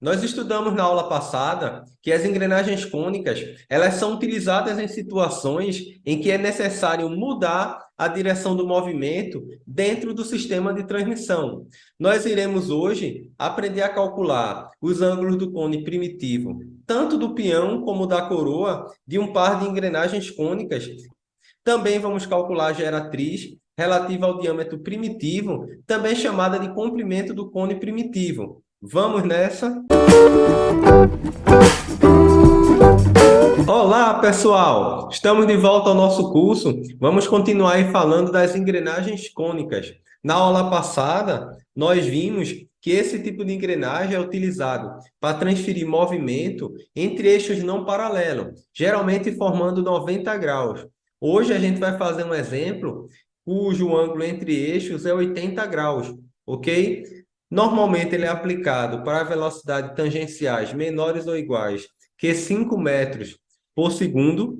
Nós estudamos na aula passada que as engrenagens cônicas, elas são utilizadas em situações em que é necessário mudar a direção do movimento dentro do sistema de transmissão. Nós iremos hoje aprender a calcular os ângulos do cone primitivo, tanto do peão como da coroa, de um par de engrenagens cônicas. Também vamos calcular a geratriz relativa ao diâmetro primitivo, também chamada de comprimento do cone primitivo. Vamos nessa? Olá, pessoal! Estamos de volta ao nosso curso. Vamos continuar aí falando das engrenagens cônicas. Na aula passada, nós vimos que esse tipo de engrenagem é utilizado para transferir movimento entre eixos não paralelos, geralmente formando 90 graus. Hoje a gente vai fazer um exemplo cujo ângulo entre eixos é 80 graus, ok? Normalmente ele é aplicado para velocidades tangenciais menores ou iguais que 5 metros por segundo.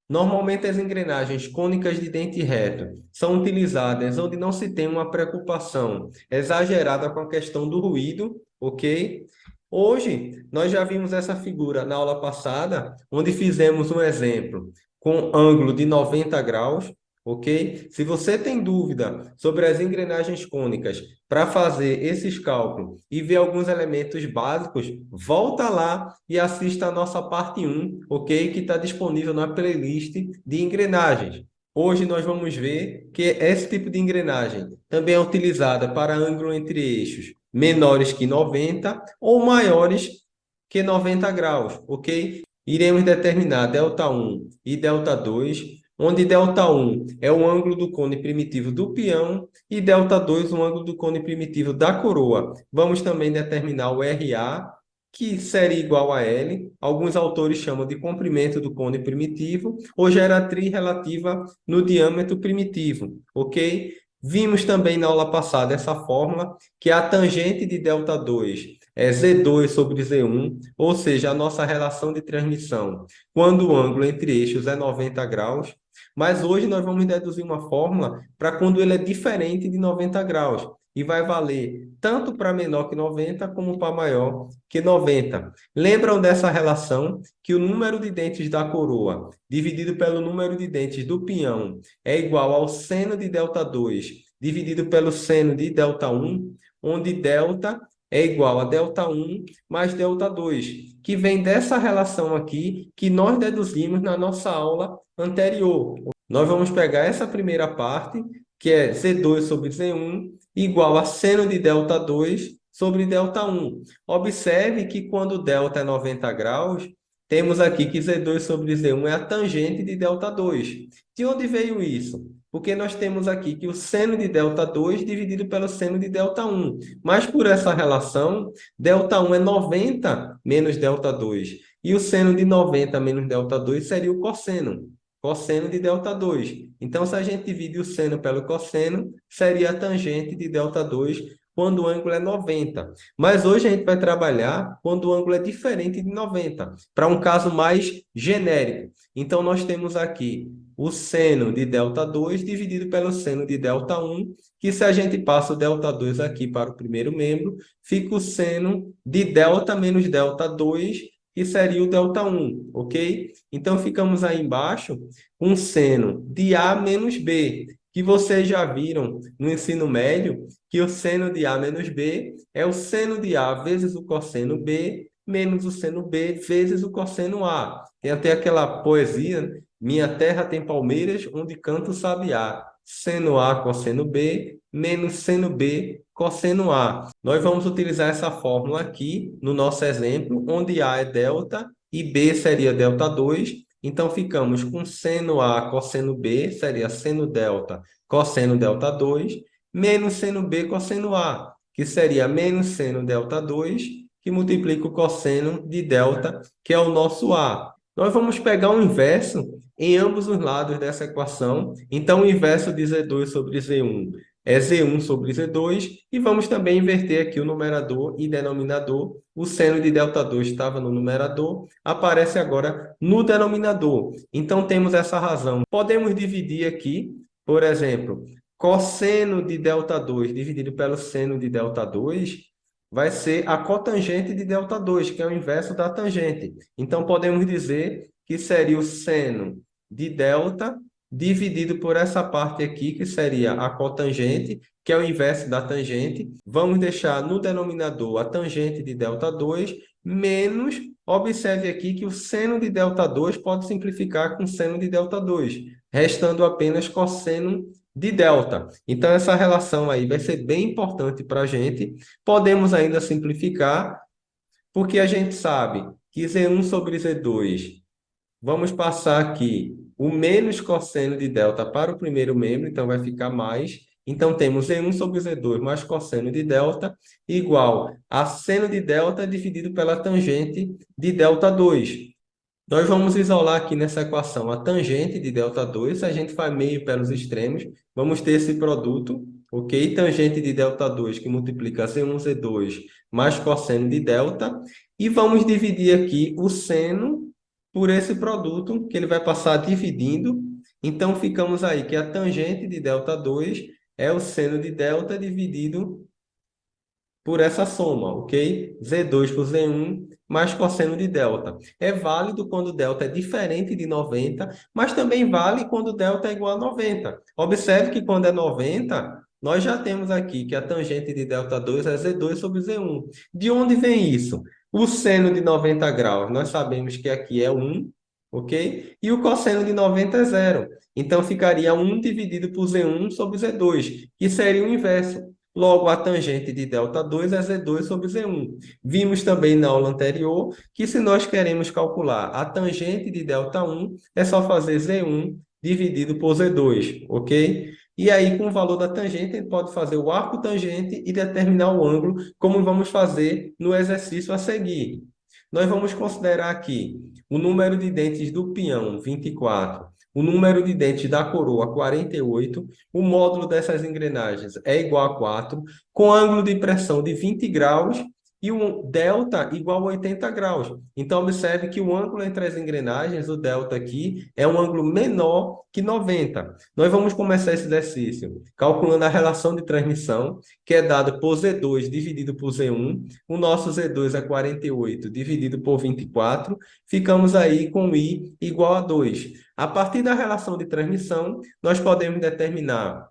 Normalmente as engrenagens cônicas de dente reto são utilizadas onde não se tem uma preocupação exagerada com a questão do ruído, ok? Hoje, nós já vimos essa figura na aula passada, onde fizemos um exemplo com ângulo de 90 graus, ok? Se você tem dúvida sobre as engrenagens cônicas para fazer esses cálculos e ver alguns elementos básicos, volta lá e assista a nossa parte 1, ok? Que está disponível na playlist de engrenagens. Hoje nós vamos ver que esse tipo de engrenagem também é utilizada para ângulo entre eixos menores que 90 ou maiores que 90 graus, ok? Iremos determinar delta 1 e delta 2, onde delta 1 é o ângulo do cone primitivo do peão e delta 2 o ângulo do cone primitivo da coroa. Vamos também determinar o RA, que seria igual a L. Alguns autores chamam de comprimento do cone primitivo ou geratriz relativa no diâmetro primitivo, ok? Vimos também na aula passada essa fórmula, que a tangente de delta 2 é Z2 sobre Z1, ou seja, a nossa relação de transmissão, quando o ângulo entre eixos é 90 graus. Mas hoje nós vamos deduzir uma fórmula para quando ele é diferente de 90 graus. E vai valer tanto para menor que 90 como para maior que 90. Lembram dessa relação que o número de dentes da coroa dividido pelo número de dentes do peão é igual ao seno de delta 2 dividido pelo seno de delta 1, onde delta é igual a delta 1 mais delta 2, que vem dessa relação aqui que nós deduzimos na nossa aula anterior. Nós vamos pegar essa primeira parte, que é Z2 sobre Z1, igual a seno de delta 2 sobre delta 1. Observe que quando delta é 90 graus, temos aqui que Z2 sobre Z1 é a tangente de delta 2. De onde veio isso? Porque nós temos aqui que o seno de delta 2 dividido pelo seno de delta 1. Mas por essa relação, delta 1 é 90 menos delta 2. E o seno de 90 menos delta 2 seria o cosseno. Cosseno de delta 2. Então, se a gente divide o seno pelo cosseno, seria a tangente de delta 2 quando o ângulo é 90. Mas hoje a gente vai trabalhar quando o ângulo é diferente de 90, para um caso mais genérico. Então, nós temos aqui o seno de delta 2 dividido pelo seno de delta 1, que se a gente passa o delta 2 aqui para o primeiro membro, fica o seno de delta menos delta 2, que seria o delta 1, ok? Então, ficamos aí embaixo com seno de A menos B, que vocês já viram no ensino médio, que o seno de A menos B é o seno de A vezes o cosseno B, menos o seno B vezes o cosseno A. Tem até aquela poesia, né? Minha terra tem palmeiras, onde canta o sabiá. Seno A, cosseno B, menos seno B, cosseno A. Nós vamos utilizar essa fórmula aqui no nosso exemplo, onde A é delta e B seria delta 2. Então, ficamos com seno A, cosseno B, seria seno delta, cosseno delta 2, menos seno B, cosseno A, que seria menos seno delta 2, que multiplica o cosseno de delta, que é o nosso A. Nós vamos pegar o inverso em ambos os lados dessa equação. Então, o inverso de Z2 sobre Z1 é Z1 sobre Z2, e vamos também inverter aqui o numerador e denominador. O seno de delta 2 estava no numerador, aparece agora no denominador. Então, temos essa razão. Podemos dividir aqui, por exemplo, cosseno de delta 2 dividido pelo seno de delta 2 vai ser a cotangente de ΔH2, que é o inverso da tangente. Então, podemos dizer que seria o seno de delta dividido por essa parte aqui, que seria a cotangente, que é o inverso da tangente. Vamos deixar no denominador a tangente de ΔH2 menos, observe aqui que o seno de ΔH2 pode simplificar com seno de ΔH2, restando apenas cosseno de delta. Então, essa relação aí vai ser bem importante para a gente. Podemos ainda simplificar, porque a gente sabe que Z1 sobre Z2, vamos passar aqui o menos cosseno de delta para o primeiro membro, então vai ficar mais. Então, temos Z1 sobre Z2 mais cosseno de delta igual a seno de delta dividido pela tangente de ΔH2. Nós vamos isolar aqui nessa equação a tangente de ΔH2, a gente faz meio pelos extremos, vamos ter esse produto, ok? Tangente de ΔH2 que multiplica C1, C2 mais cosseno de delta, e vamos dividir aqui o seno por esse produto, que ele vai passar dividindo. Então, ficamos aí que a tangente de ΔH2 é o seno de delta dividido por essa soma, ok? Z2 por Z1 mais cosseno de delta. É válido quando delta é diferente de 90, mas também vale quando delta é igual a 90. Observe que quando é 90, nós já temos aqui que a tangente de ΔH2 é Z2 sobre Z1. De onde vem isso? O seno de 90 graus, nós sabemos que aqui é 1, ok? E o cosseno de 90 é 0. Então, ficaria 1 dividido por Z1 sobre Z2, que seria o inverso. Logo, a tangente de ΔH2 é Z2 sobre Z1. Vimos também na aula anterior que se nós queremos calcular a tangente de ΔH1, é só fazer Z1 dividido por Z2, ok? E aí, com o valor da tangente, a gente pode fazer o arco tangente e determinar o ângulo, como vamos fazer no exercício a seguir. Nós vamos considerar aqui o número de dentes do peão, 24, o número de dentes da coroa, 48, o módulo dessas engrenagens é igual a 4, com ângulo de pressão de 20 graus e um delta igual a 80 graus. Então, observe que o ângulo entre as engrenagens, o delta aqui, é um ângulo menor que 90. Nós vamos começar esse exercício calculando a relação de transmissão, que é dada por Z2 dividido por Z1. O nosso Z2 é 48 dividido por 24. Ficamos aí com I igual a 2. A partir da relação de transmissão, nós podemos determinar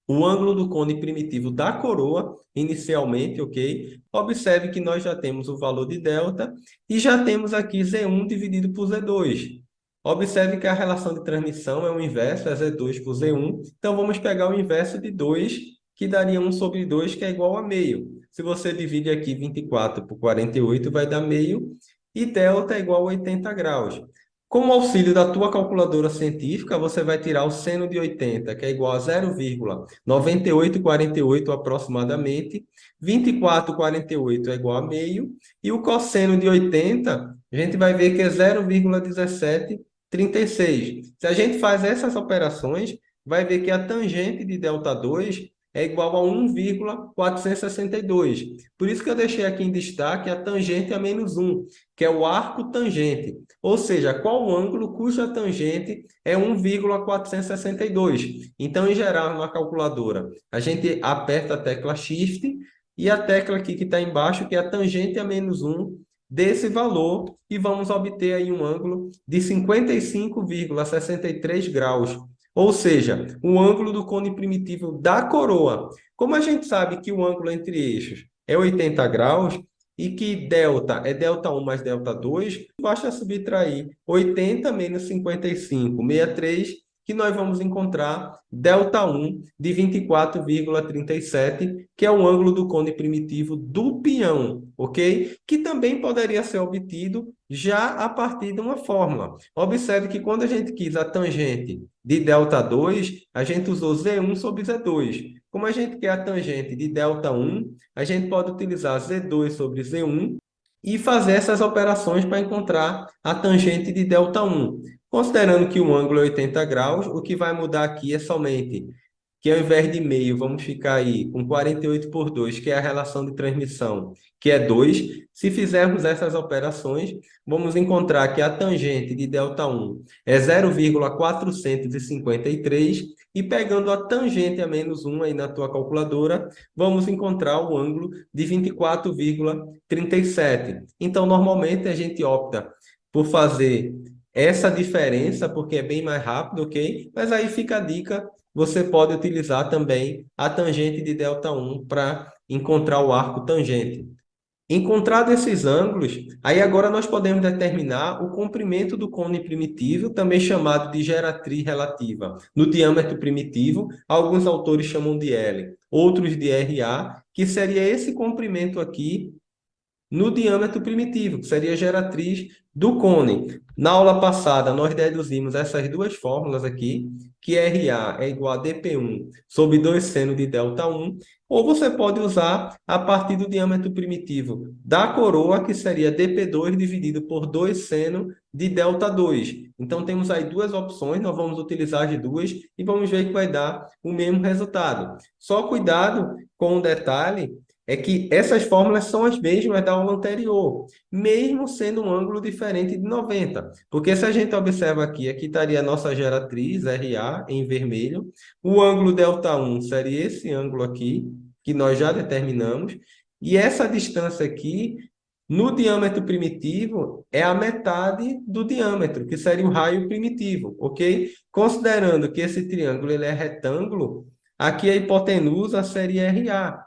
o ângulo do cone primitivo da coroa, inicialmente, ok? Observe que nós já temos o valor de delta e já temos aqui Z1 dividido por Z2. Observe que a relação de transmissão é o inverso, é Z2 por Z1. Então, vamos pegar o inverso de 2, que daria 1 sobre 2, que é igual a meio. Se você divide aqui 24 por 48, vai dar meio. E delta é igual a 80 graus. Com o auxílio da tua calculadora científica, você vai tirar o seno de 80, que é igual a 0,9848 aproximadamente. 24,48 é igual a meio. E o cosseno de 80, a gente vai ver que é 0,1736. Se a gente faz essas operações, vai ver que a tangente de ΔH2 é igual a 1,462. Por isso que eu deixei aqui em destaque a tangente a menos 1, que é o arco tangente. Ou seja, qual o ângulo cuja tangente é 1,462. Então, em geral, na calculadora, a gente aperta a tecla Shift e a tecla aqui que está embaixo, que é a tangente a menos 1 desse valor, e vamos obter aí um ângulo de 55,63 graus. Ou seja, o ângulo do cone primitivo da coroa. Como a gente sabe que o ângulo entre eixos é 80 graus, e que delta é ΔH1 mais ΔH2, basta subtrair 80 menos 55, 63, que nós vamos encontrar ΔH1 de 24,37, que é o ângulo do cone primitivo do peão, ok? Que também poderia ser obtido já a partir de uma fórmula. Observe que quando a gente quis a tangente de ΔH2, a gente usou Z1 sobre Z2. Como a gente quer a tangente de ΔH1, a gente pode utilizar Z2 sobre Z1 e fazer essas operações para encontrar a tangente de ΔH1. Considerando que o ângulo é 80 graus, o que vai mudar aqui é somente que ao invés de meio, vamos ficar aí com 48 por 2, que é a relação de transmissão, que é 2. Se fizermos essas operações, vamos encontrar que a tangente de ΔI é 0,453, e pegando a tangente a menos 1 aí na tua calculadora, vamos encontrar o ângulo de 24,37. Então, normalmente, a gente opta por fazer essa diferença, porque é bem mais rápido, ok? Mas aí fica a dica, você pode utilizar também a tangente de ΔI para encontrar o arco tangente. Encontrado esses ângulos, aí agora nós podemos determinar o comprimento do cone primitivo, também chamado de geratriz relativa, no diâmetro primitivo. Alguns autores chamam de L, outros de RA, que seria esse comprimento aqui no diâmetro primitivo, que seria a geratriz do cone. Na aula passada, nós deduzimos essas duas fórmulas aqui, que RA é igual a dP1 sobre 2 seno de ΔI, ou você pode usar a partir do diâmetro primitivo da coroa, que seria dP2 dividido por 2 seno de ΔI. Então, temos aí duas opções, nós vamos utilizar as duas e vamos ver que vai dar o mesmo resultado. Só cuidado com um detalhe, é que essas fórmulas são as mesmas da aula anterior, mesmo sendo um ângulo diferente de 90. Porque se a gente observa aqui estaria a nossa geratriz, RA, em vermelho. O ângulo ΔI seria esse ângulo aqui, que nós já determinamos. E essa distância aqui, no diâmetro primitivo, é a metade do diâmetro, que seria o raio primitivo, ok? Considerando que esse triângulo ele é retângulo, aqui a hipotenusa seria RA.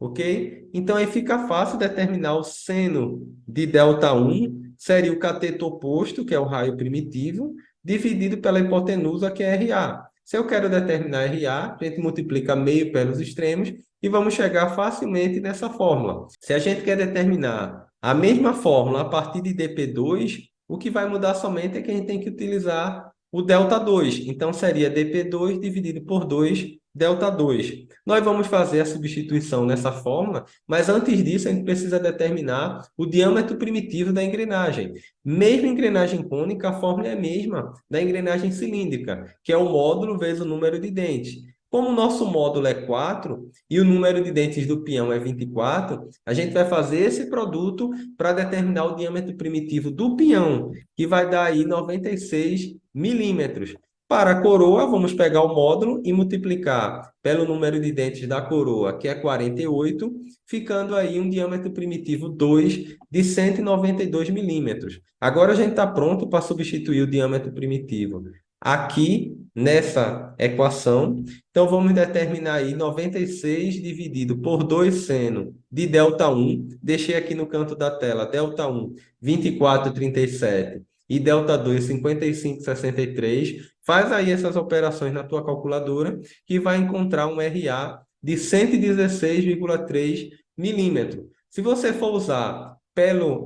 Ok? Então, aí fica fácil determinar o seno de ΔI, seria o cateto oposto, que é o raio primitivo, dividido pela hipotenusa, que é RA. Se eu quero determinar RA, a gente multiplica meio pelos extremos e vamos chegar facilmente nessa fórmula. Se a gente quer determinar a mesma fórmula a partir de dP2, o que vai mudar somente é que a gente tem que utilizar o ΔI. Então, seria dP2 dividido por 2 ΔI. Nós vamos fazer a substituição nessa fórmula, mas antes disso a gente precisa determinar o diâmetro primitivo da engrenagem. Mesmo engrenagem cônica, a fórmula é a mesma da engrenagem cilíndrica, que é o módulo vezes o número de dentes. Como o nosso módulo é 4 e o número de dentes do peão é 24, a gente vai fazer esse produto para determinar o diâmetro primitivo do peão, que vai dar aí 96 milímetros. Para a coroa, vamos pegar o módulo e multiplicar pelo número de dentes da coroa, que é 48, ficando aí um diâmetro primitivo 2 de 192 milímetros. Agora a gente está pronto para substituir o diâmetro primitivo aqui nessa equação. Então, vamos determinar aí 96 dividido por 2 seno de ΔI. Deixei aqui no canto da tela, ΔI 24,37 e ΔI 55,63. Faz aí essas operações na tua calculadora que vai encontrar um RA de 116,3 milímetros. Se você for usar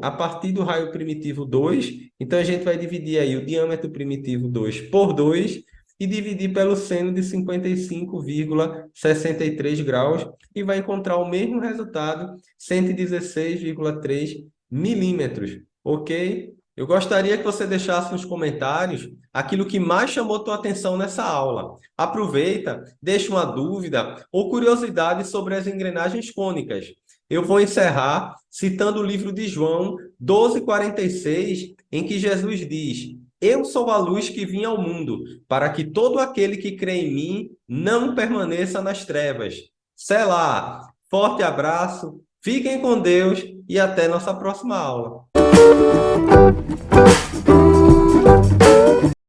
a partir do raio primitivo 2, então a gente vai dividir aí o diâmetro primitivo 2 por 2 e dividir pelo seno de 55,63 graus e vai encontrar o mesmo resultado, 116,3 milímetros, ok? Eu gostaria que você deixasse nos comentários aquilo que mais chamou tua atenção nessa aula. Aproveita, deixa uma dúvida ou curiosidade sobre as engrenagens cônicas. Eu vou encerrar citando o livro de João 12,46, em que Jesus diz: Eu sou a luz que vim ao mundo, para que todo aquele que crê em mim não permaneça nas trevas. Selá, forte abraço, fiquem com Deus e até nossa próxima aula.